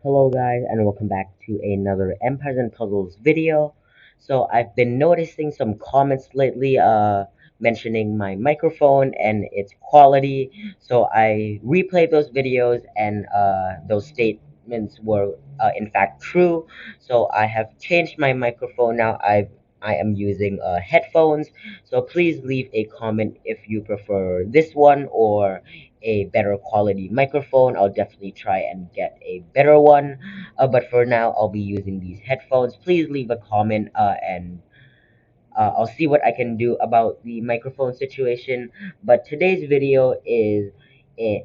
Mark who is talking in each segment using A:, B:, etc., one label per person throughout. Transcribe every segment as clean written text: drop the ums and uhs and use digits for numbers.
A: Hello guys and welcome back to another Empires and Puzzles video. So I've been noticing some comments lately mentioning my microphone and its quality. So I replayed those videos and those statements were in fact true. So I have changed my microphone now. I am using headphones. So please leave a comment if you prefer this one or a better quality microphone. I'll definitely try and get a better one. But for now, I'll be using these headphones. Please leave a comment and I'll see what I can do about the microphone situation. But today's video is a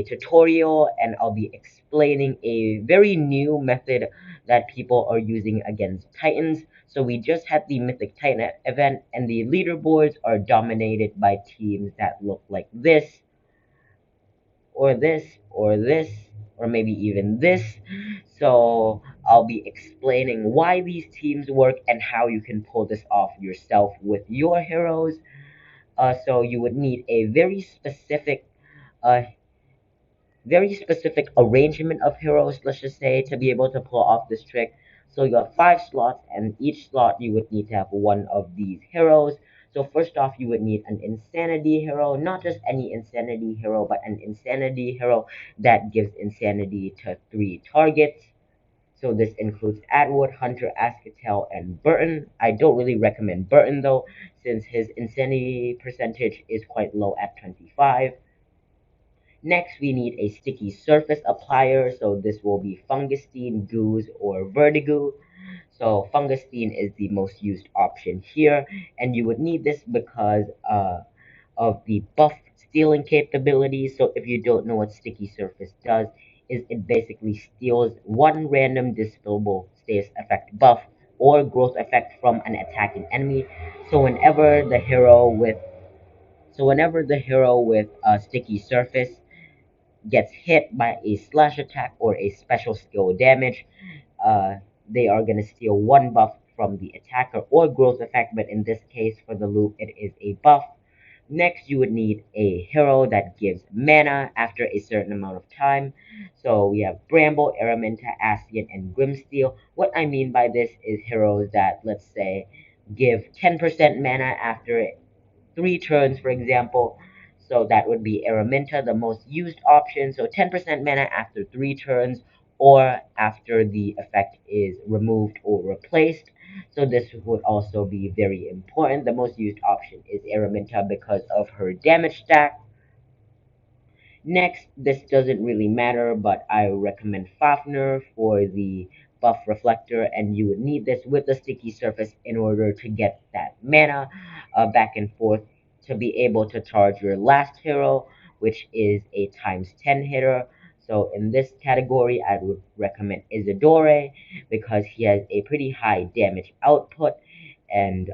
A: tutorial and I'll be explaining a very new method that people are using against Titans. So we just had the Mythic Titan event and the leaderboards are dominated by teams that look like this or this or this or maybe even this. So I'll be explaining why these teams work and how you can pull this off yourself with your heroes. So you would need a uh, very specific arrangement of heroes, let's just say, to be able to pull off this trick. So you have 5 slots, and each slot you would need to have one of these heroes. So first off, you would need an Insanity hero, not just any Insanity hero, but an Insanity hero that gives Insanity to 3 targets. So this includes Atwood, Hunter, Asketel, and Burton. I don't really recommend Burton though, since his Insanity percentage is quite low at 25. Next, we need a sticky surface applier. So this will be Fungustine, Goose, or Vertigo. So Fungustine is the most used option here, and you would need this because of the buff stealing capabilities. So if you don't know what sticky surface does, is it basically steals one random dispellable status effect buff or growth effect from an attacking enemy. So whenever the hero with a sticky surface gets hit by a slash attack or a special skill damage, uh, they are going to steal one buff from the attacker or growth effect, but in this case for the loop it is a buff. Next, you would need a hero that gives mana after a certain amount of time. So we have Bramble, Araminta, Ascian, and Grimsteel. What I mean by this is heroes that, let's say, give 10% mana after 3 turns, for example. So that would be Araminta, the most used option. So 10% mana after 3 turns or after the effect is removed or replaced. So this would also be very important. The most used option is Araminta because of her damage stack. Next, this doesn't really matter, but I recommend Fafnir for the buff Reflector, and you would need this with the sticky surface in order to get that mana back and forth to be able to charge your last hero, which is a times 10 hitter. So in this category, I would recommend Isidore because he has a pretty high damage output, and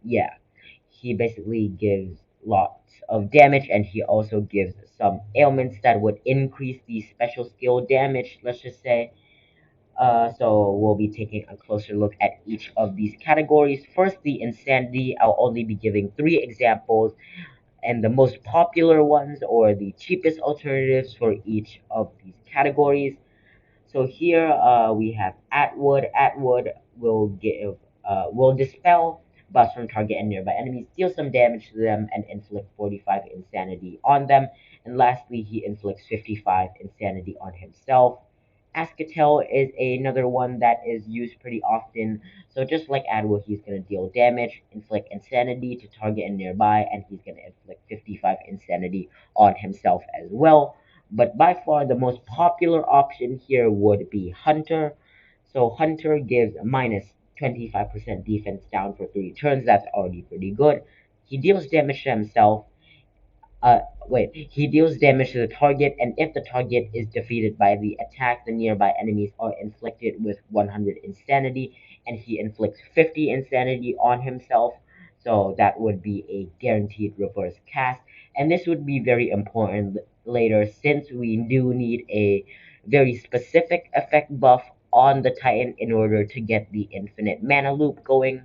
A: yeah, he basically gives lots of damage, and he also gives some ailments that would increase the special skill damage, let's just say. So we'll be taking a closer look at each of these categories. First, the Insanity. I'll only be giving 3 examples and the most popular ones or the cheapest alternatives for each of these categories. So here we have Atwood. Atwood will dispel buffs from target and nearby enemies, deal some damage to them, and inflict 45 insanity on them. And lastly, he inflicts 55 insanity on himself. Asketel is another one that is used pretty often. So just like Atwood, he's going to deal damage, inflict insanity to target and nearby, and he's going to inflict 55 insanity on himself as well. But by far the most popular option here would be Hunter. So Hunter gives minus 25% defense down for 3 turns. That's already pretty good. He deals damage to himself. Uh, he deals damage to the target, and if the target is defeated by the attack, the nearby enemies are inflicted with 100 insanity, and he inflicts 50 insanity on himself. So that would be a guaranteed reverse cast, and this would be very important later since we do need a very specific effect buff on the Titan in order to get the infinite mana loop going.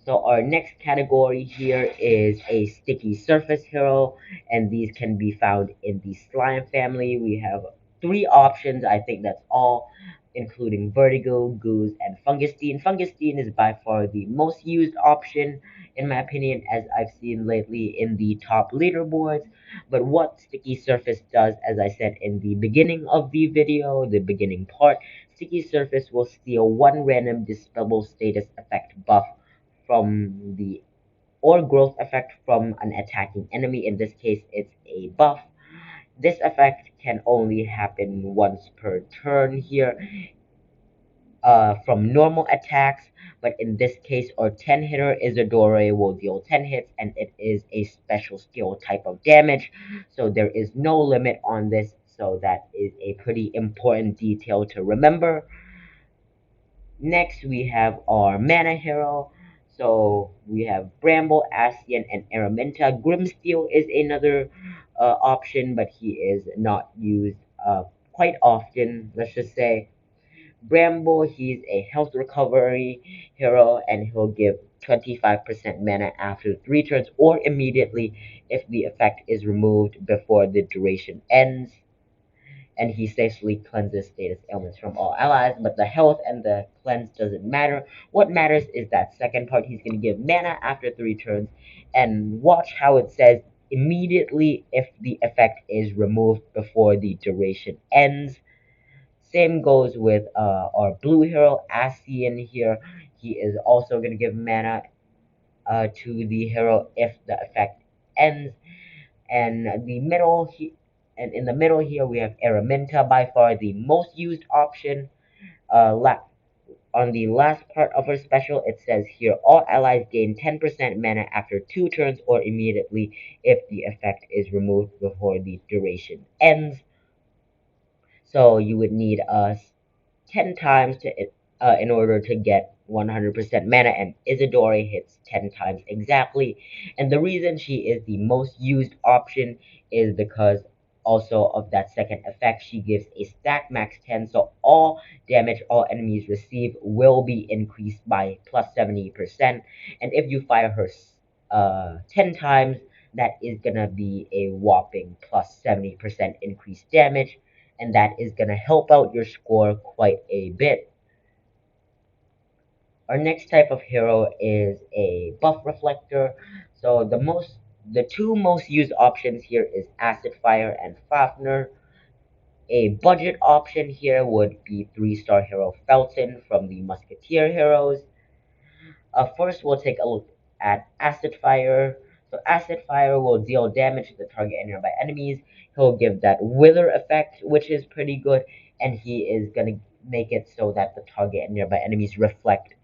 A: So our next category here is a sticky surface hero, and these can be found in the slime family. We have three options. I think that's all, including Vertigo, Goose, and Fungustine. Fungustine is by far the most used option, in my opinion, as I've seen lately in the top leaderboards. But what Sticky Surface does, as I said in the beginning of the video, the beginning part, Sticky Surface will steal one random dispellable status effect buff from the or growth effect from an attacking enemy. In this case, it's a buff. This effect can only happen once per turn here from normal attacks, but in this case, our 10 hitter Isidore will deal 10 hits, and it is a special skill type of damage, so there is no limit on this, so that is a pretty important detail to remember. Next, we have our mana hero. So we have Bramble, Ascian, and Araminta. Grimsteel is another option, but he is not used quite often, let's just say. Bramble, he's a health recovery hero, and he'll give 25% mana after 3 turns or immediately if the effect is removed before the duration ends, and he safely cleanses status ailments from all allies, but the health and the cleanse doesn't matter. What matters is that second part. He's going to give mana after 3 turns, and watch how it says immediately if the effect is removed before the duration ends. Same goes with our blue hero, Ascian here. He is also going to give mana to the hero if the effect ends. And the middle and in the middle here we have Araminta, by far the most used option. On the last part of her special, it says here all allies gain 10% mana after 2 turns or immediately if the effect is removed before the duration ends. So you would need 10 times in order to get 100% mana, and Isidore hits 10 times exactly. And the reason she is the most used option is because also of that second effect. She gives a stack max 10, so all damage all enemies receive will be increased by plus 70%. And if you fire her 10 times, that is gonna be a whopping plus 70% increased damage, and that is going to help out your score quite a bit. Our next type of hero is a buff reflector. So the two most used options here is Acid Fire and Fafnir. A budget option here would be 3-star hero Felton from the Musketeer heroes. First, we'll take a look at Acid Fire. So Acid Fire will deal damage to the target and nearby enemies. He'll give that Wither effect, which is pretty good, and he is going to make it so that the target and nearby enemies reflect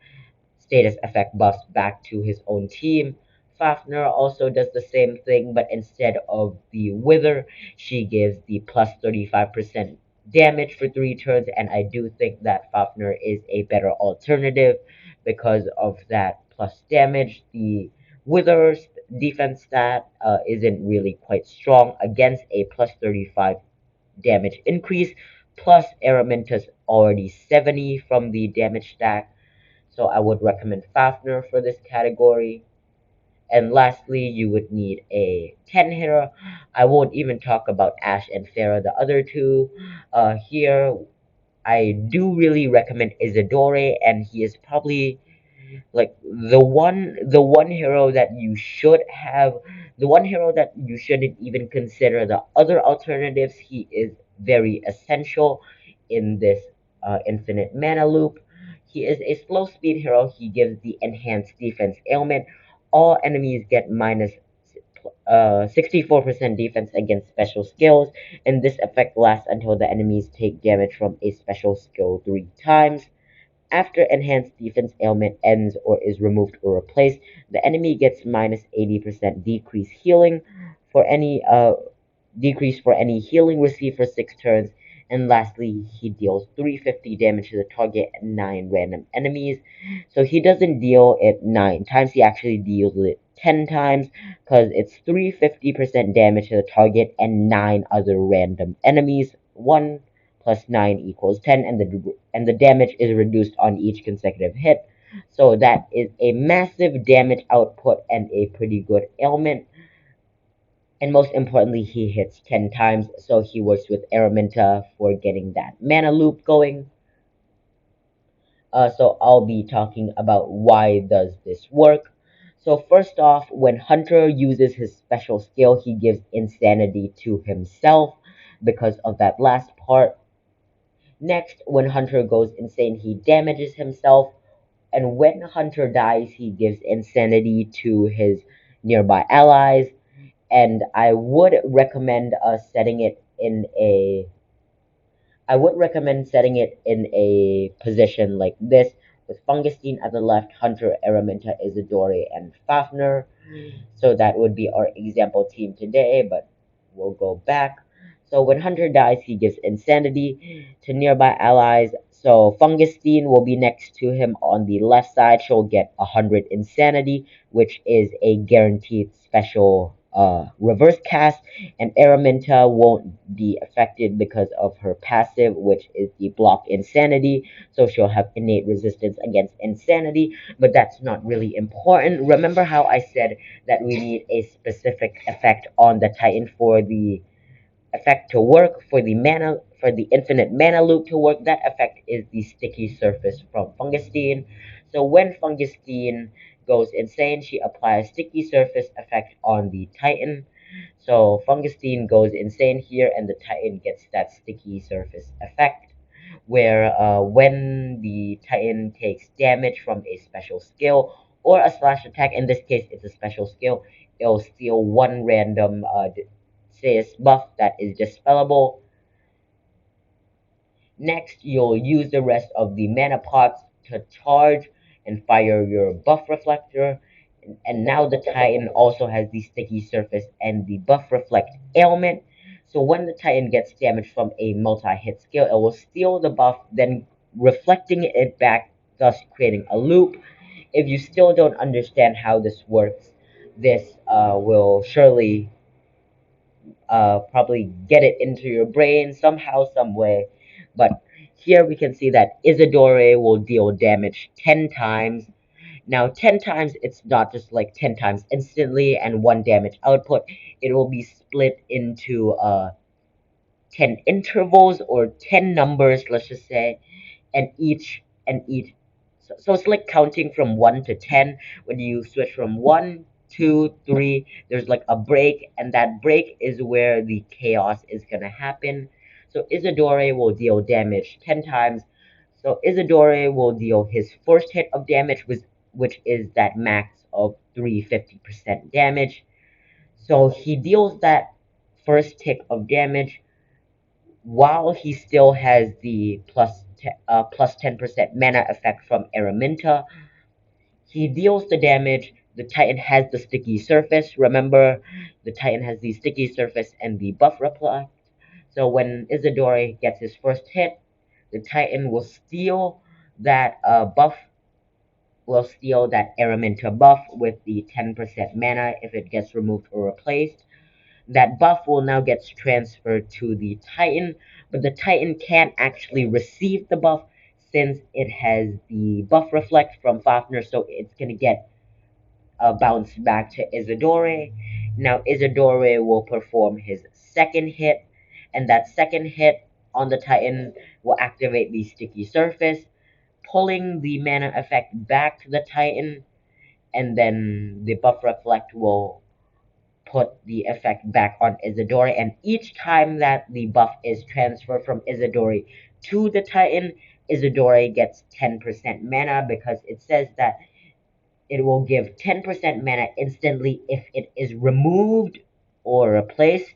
A: status effect buffs back to his own team. Fafnir also does the same thing, but instead of the Wither, she gives the plus 35% damage for 3 turns, and I do think that Fafnir is a better alternative because of that plus damage. The Wither's defense stat isn't really quite strong against a plus 35 damage increase, plus Araminta's already 70 from the damage stack, so I would recommend Fafnir for this category. And lastly, you would need a 10 hitter. I won't even talk about Ash and Farah, the other two. Here, I do really recommend Isidore, and he is probably like the one hero that you should have, the one hero that you shouldn't even consider the other alternatives. He is very essential in this infinite mana loop. He is a slow speed hero. He gives the enhanced defense ailment. All enemies get minus 64% defense against special skills, and this effect lasts until the enemies take damage from a special skill 3 times. After enhanced defense ailment ends or is removed or replaced, the enemy gets minus 80% decrease for any healing received for 6 turns. And lastly, he deals 350 damage to the target and 9 random enemies. So he doesn't deal it 9 times, he actually deals it 10 times, because it's 350% damage to the target and 9 other random enemies. 1 plus 9 equals 10, and the damage is reduced on each consecutive hit. So that is a massive damage output and a pretty good ailment. And most importantly, he hits 10 times, so he works with Araminta for getting that mana loop going. So I'll be talking about why does this work. So first off, when Hunter uses his special skill, he gives insanity to himself because of that last part. Next, when Hunter goes insane, he damages himself. And when Hunter dies, he gives insanity to his nearby allies. And I would recommend setting it in a position like this, with Fungustine at the left, Hunter, Araminta, Isidore, and Fafnir. So that would be our example team today, but we'll go back. So when Hunter dies, he gives Insanity to nearby allies. So Fungustine will be next to him on the left side. She'll get 100 Insanity, which is a guaranteed special reverse cast. And Araminta won't be affected because of her passive, which is the block Insanity. So she'll have innate resistance against Insanity, but that's not really important. Remember how I said that we need a specific effect on the Titan for the effect to work, for the infinite mana loop to work? That effect is the sticky surface from Fungustine. So when Fungustine goes insane, she applies sticky surface effect on the Titan. So Fungustine goes insane here, and the Titan gets that sticky surface effect, where when the Titan takes damage from a special skill or a slash attack, in this case it's a special skill, it'll steal one random CS buff that is dispellable. Next, you'll use the rest of the mana pots to charge and fire your buff reflector. And now the Titan also has the sticky surface and the buff reflect ailment. So when the Titan gets damage from a multi-hit skill, it will steal the buff, then reflecting it back, thus creating a loop. If you still don't understand how this works, this will surely probably get it into your brain somehow, some way. But here we can see that Isidore will deal damage 10 times. Now, 10 times, it's not just like 10 times instantly and one damage output. It will be split into 10 intervals or 10 numbers, let's just say, and each so it's like counting from 1 to 10. When you switch from 1, 2, 3, there's like a break, and that break is where the chaos is gonna happen. So Isidore will deal damage 10 times. So Isidore will deal his first hit of damage, which is that max of 350% damage. So he deals that first tick of damage while he still has the plus 10% mana effect from Araminta. He deals the damage. The Titan has the sticky surface. Remember, the Titan has the sticky surface and the buff reflect. So when Isidore gets his first hit, the Titan will steal that Araminta buff with the 10% mana if it gets removed or replaced. That buff will now get transferred to the Titan, but the Titan can't actually receive the buff since it has the buff reflect from Fafnir, so it's gonna get bounced back to Isidore. Now Isidore will perform his second hit, and that second hit on the Titan will activate the sticky surface, pulling the mana effect back to the Titan, and then the buff reflect will put the effect back on Isidore, and each time that the buff is transferred from Isidore to the Titan, Isidore gets 10% mana because it says that it will give 10% mana instantly if it is removed or replaced.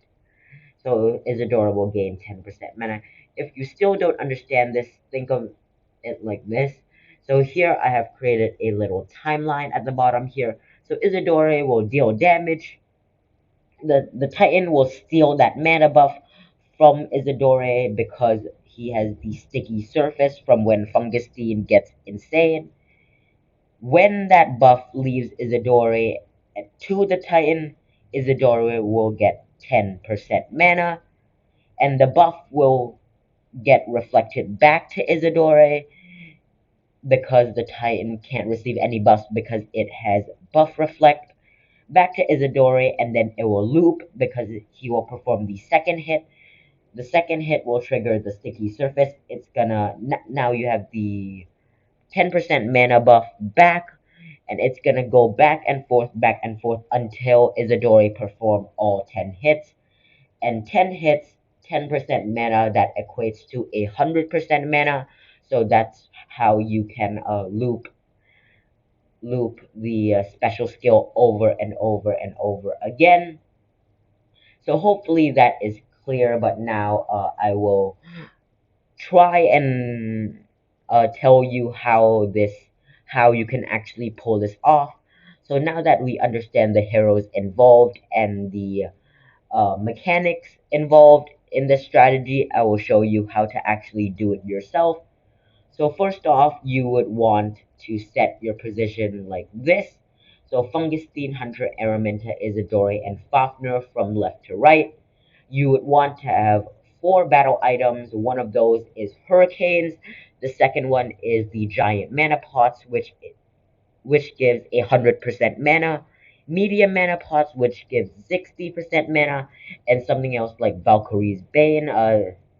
A: So Isidore will gain 10% mana. If you still don't understand this, think of it like this. So here I have created a little timeline at the bottom here. So Isidore will deal damage. The Titan will steal that mana buff from Isidore because he has the sticky surface from when Fungustine gets insane. When that buff leaves Isidore to the Titan, Isidore will get 10% mana, and the buff will get reflected back to Isidore because the Titan can't receive any buffs because it has buff reflect. back to Isidore, and then it will loop because he will perform the second hit. The second hit will trigger the sticky surface. It's gonna now you have the 10% mana buff back, and it's gonna go back and forth until Isidore perform all 10 hits. And 10 hits, 10% mana, that equates to 100% mana. So that's how you can loop the special skill over and over and over again. So hopefully that is clear, but now I will try and tell you how you can actually pull this off. So now that we understand the heroes involved and the mechanics involved in this strategy, I will show you how to actually do it yourself. So first off, you would want to set your position like this. So Fungusteen, Hunter, Araminta, Isidore, and Fafnir from left to right. You would want to have 4 battle items. One of those is Hurricanes. The second one is the Giant Mana Pots, which gives 100% mana. Medium mana pots, which gives 60% mana, and something else like Valkyrie's Bane.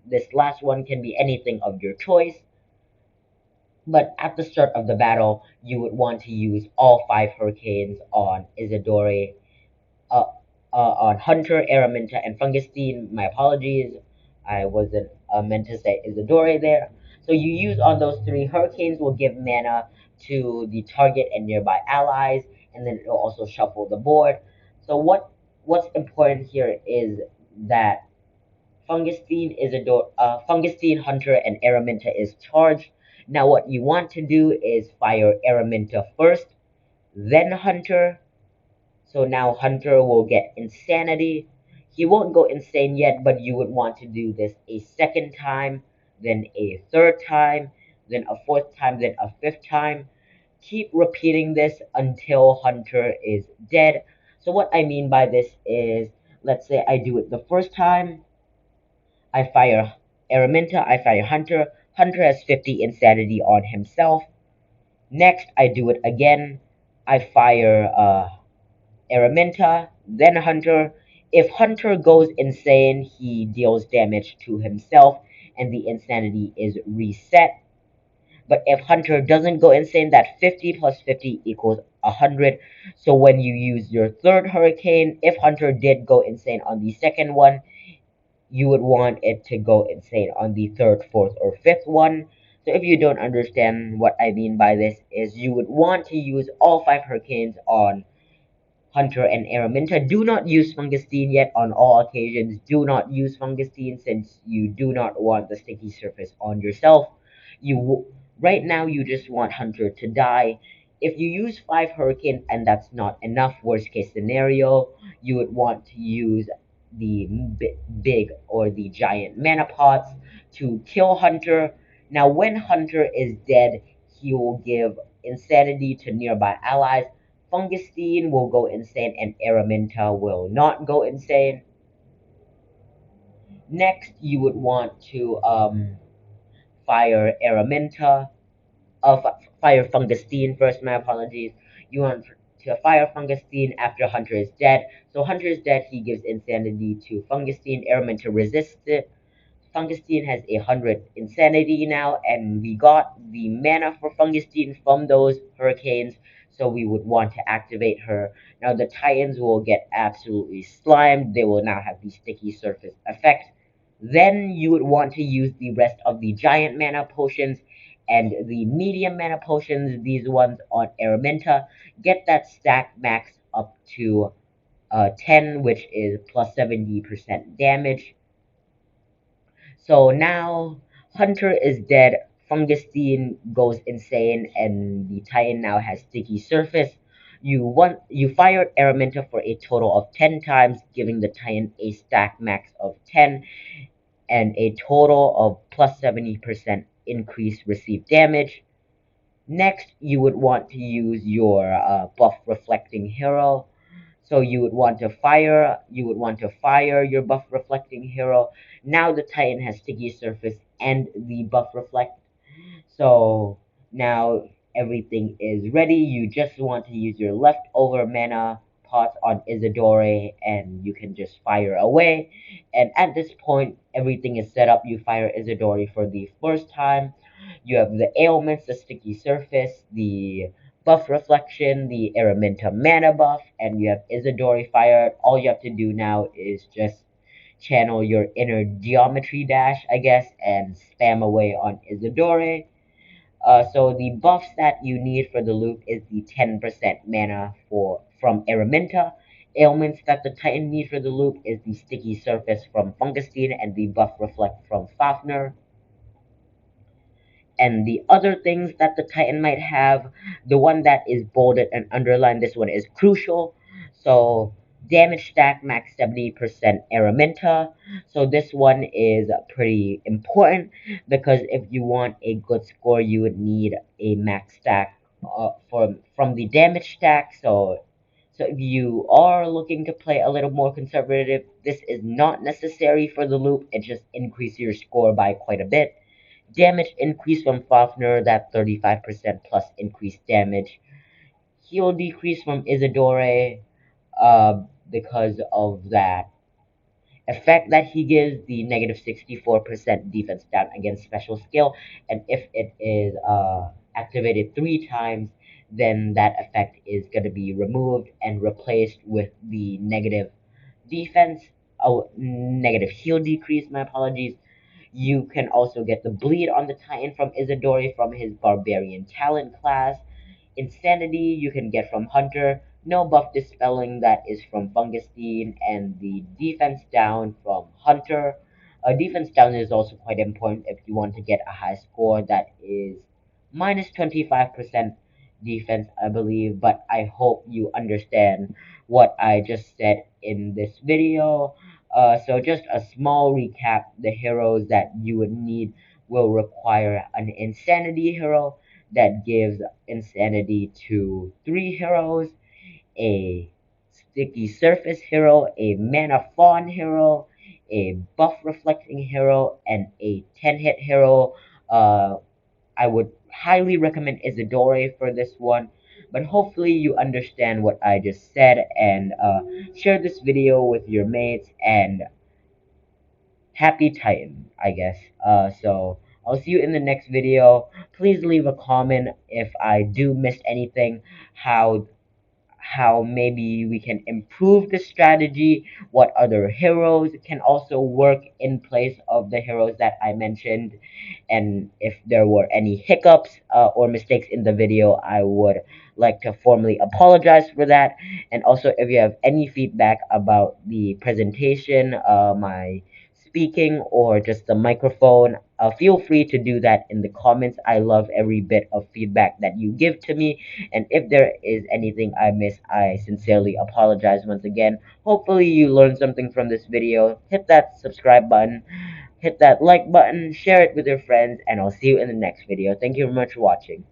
A: This last one can be anything of your choice. But at the start of the battle, you would want to use all 5 hurricanes on Isidore, uh, on Hunter, Araminta, and Fungusteen. My apologies, I wasn't meant to say Isidore there. So you use on those 3 hurricanes will give mana to the target and nearby allies, and then it'll also shuffle the board. So what's important here is that Fungusteen, Hunter, and Araminta is charged. Now what you want to do is fire Araminta first, then Hunter. So now Hunter will get Insanity. He won't go insane yet, but you would want to do this a second time, then a third time, then a fourth time, then a fifth time. Keep repeating this until Hunter is dead. So what I mean by this is, let's say I do it the first time, I fire Araminta, I fire Hunter. Hunter has 50 Insanity on himself. Next, I do it again. I fire Araminta, then Hunter. If Hunter goes insane, he deals damage to himself and the insanity is reset. But if Hunter doesn't go insane, that 50 plus 50 equals 100. So when you use your third hurricane, if Hunter did go insane on the second one, you would want it to go insane on the third, fourth, or fifth one. So if you don't understand what I mean by this, is you would want to use all 5 hurricanes on Hunter and Araminta. Do not use Fungusteen yet on all occasions. Do not use Fungusteen since you do not want the sticky surface on yourself. Right now you just want Hunter to die. If you use 5 hurricanes and that's not enough, worst case scenario, you would want to use the big or the giant mana pots to kill Hunter. Now when Hunter is dead, he will give insanity to nearby allies. Fungusteen will go insane and Araminta will not go insane. Next, you would want to fire Araminta, fire Fungusteen first, my apologies. You want to fire Fungusteen after Hunter is dead. So Hunter is dead, he gives insanity to Fungusteen. Araminta resists it. Fungusteen has 100 insanity now, and we got the mana for Fungusteen from those hurricanes, so we would want to activate her. Now the Titans will get absolutely slimed. They will now have the sticky surface effect. Then you would want to use the rest of the giant mana potions and the medium mana potions, these ones on Araminta. Get that stack max up to 10, which is plus 70% damage. So now Hunter is dead, Fungusteen goes insane, and the Titan now has sticky surface. You fired Araminta for a total of 10 times, giving the Titan a stack max of 10 and a total of plus 70% increase received damage. Next, you would want to use your buff reflecting hero. So you would want to fire your buff reflecting hero. Now the Titan has sticky surface and the buff reflect. So now everything is ready. You just want to use your leftover mana pots on Isidore and you can just fire away. And at this point, everything is set up. You fire Isidore for the first time. You have the ailments, the sticky surface, the buff reflection, the Araminta mana buff, and you have Isidore fired. All you have to do now is just channel your inner geometry dash, I guess, and spam away on Isidore. So the buffs that you need for the loop is the 10% mana from Araminta. Ailments that the Titan need for the loop is the sticky surface from Fungustine and the buff reflect from Fafnir. And the other things that the Titan might have, the one that is bolded and underlined, this one is crucial. So damage stack max 70% Araminta. So this one is pretty important because if you want a good score, you would need a max stack from the damage stack. So if you are looking to play a little more conservative, this is not necessary for the loop. It just increases your score by quite a bit. Damage increase from Fafnir, that 35% plus increased damage. Heal decrease from Isidore, because of that effect that he gives, the negative 64% defense down against special skill. And if it is activated 3 times, then that effect is going to be removed and replaced with the negative defense, negative heal decrease, my apologies. You can also get the bleed on the Titan from Isidore from his Barbarian Talent class. Insanity you can get from Hunter. No buff dispelling, that is from Fungustine, and the defense down from Hunter. Defense down is also quite important if you want to get a high score. That is minus 25% defense, I believe, but I hope you understand what I just said in this video. So just a small recap, the heroes that you would need will require an Insanity hero that gives Insanity to 3 heroes, a Sticky Surface hero, a Mana Fawn hero, a Buff Reflecting hero, and a 10-hit hero. I would highly recommend Isidore for this one. But hopefully you understand what I just said, and share this video with your mates, and happy Titan, I guess. So I'll see you in the next video. Please leave a comment if I do miss anything, how maybe we can improve the strategy, what other heroes can also work in place of the heroes that I mentioned, and if there were any hiccups or mistakes in the video, I would like to formally apologize for that. And also, if you have any feedback about the presentation, my speaking, or just the microphone, feel free to do that in the comments. I love every bit of feedback that you give to me, and if there is anything I miss, I sincerely apologize once again. Hopefully you learned something from this video. Hit that subscribe button, hit that like button, share it with your friends, and I'll see you in the next video. Thank you very much for watching.